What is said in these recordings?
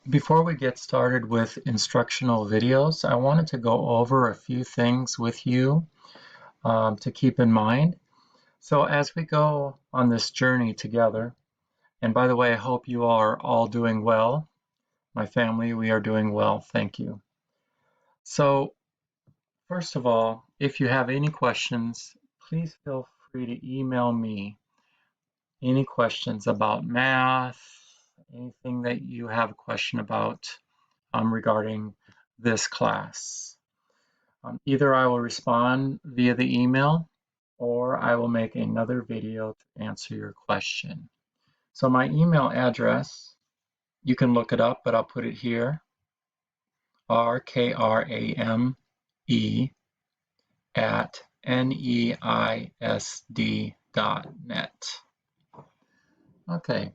Before we get started with instructional videos, I wanted to go over a few things with you to keep in mind. So as we go on this journey together, and by the way, I hope you are all doing well. My family, we are doing well, thank you. So first of all, if you have any questions, please feel free to email me any questions about math, anything that you have a question about regarding this class. Either I will respond via the email or I will make another video to answer your question. So my email address, you can look it up, but I'll put it here, rkrame@neisd.net. Okay,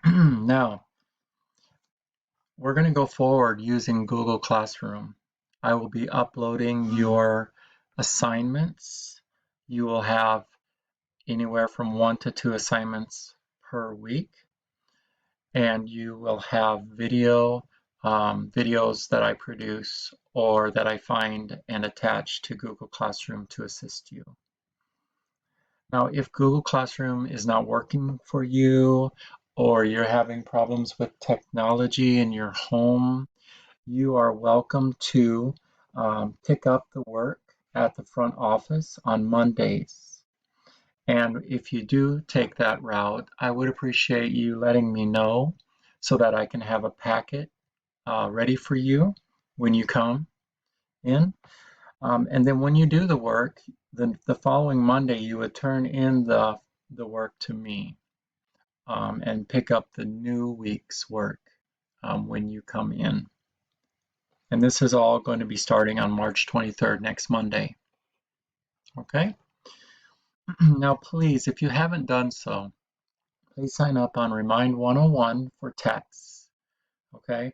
now we're going to go forward using Google Classroom. I will be uploading your assignments. You will have anywhere from 1 to 2 assignments per week, and you will have videos that I produce or that I find and attach to Google Classroom to assist you. Now, if Google Classroom is not working for you or you're having problems with technology in your home, you are welcome to pick up the work at the front office on Mondays. And if you do take that route, I would appreciate you letting me know so that I can have a packet ready for you when you come in. And then when you do the work, the following Monday, you would turn in the work to me and pick up the new week's work when you come in. And this is all going to be starting on March 23rd, next Monday. Okay? Now, please, if you haven't done so, please sign up on Remind 101 for texts. Okay?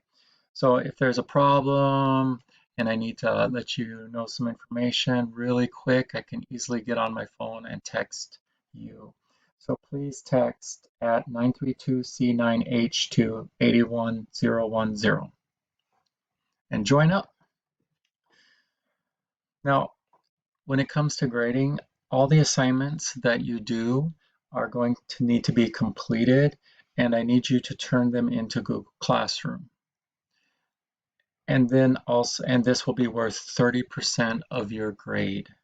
So if there's a problem and I need to let you know some information really quick, I can easily get on my phone and text you. So please text at 932C9H2 81010 and join up. Now, when it comes to grading, all the assignments that you do are going to need to be completed, and I need you to turn them into Google Classroom. And then also, and this will be worth 30% of your grade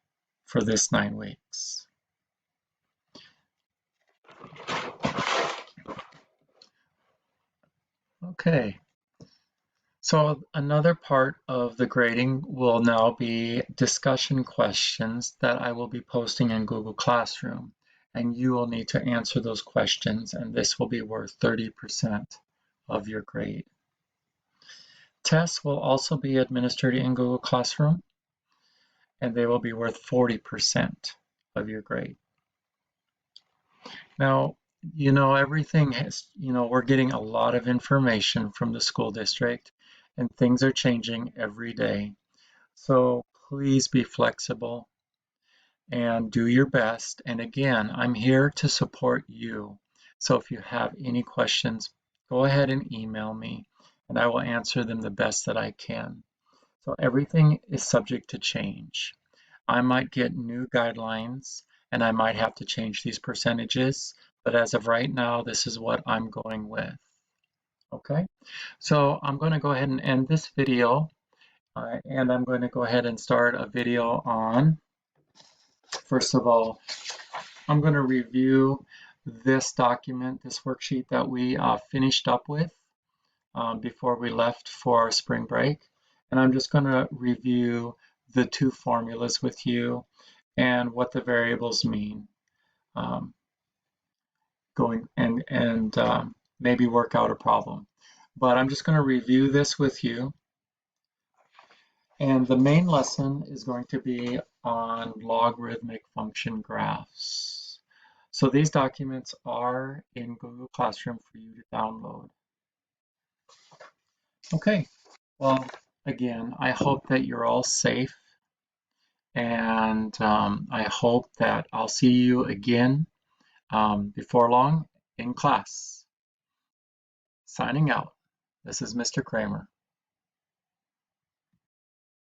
for this 9 weeks. Okay. So another part of the grading will now be discussion questions that I will be posting in Google Classroom. And you will need to answer those questions, and this will be worth 30% of your grade. Tests will also be administered in Google Classroom, and they will be worth 40% of your grade. Now, everything has, we're getting a lot of information from the school district, and things are changing every day. So please be flexible and do your best. And again, I'm here to support you. So if you have any questions, go ahead and email me, and I will answer them the best that I can. So everything is subject to change. I might get new guidelines, and I might have to change these percentages, but as of right now, this is what I'm going with. Okay, so I'm going to go ahead and end this video, and I'm going to go ahead and start a video on, first of all, I'm going to review this document, this worksheet that we finished up with before we left for our spring break. And I'm just going to review the two formulas with you and what the variables mean. Maybe work out a problem. But I'm just going to review this with you. And the main lesson is going to be on logarithmic function graphs. So these documents are in Google Classroom for you to download. Okay, well, again, I hope that you're all safe, and I hope that I'll see you again before long in class. Signing out. This is Mr. Kramer.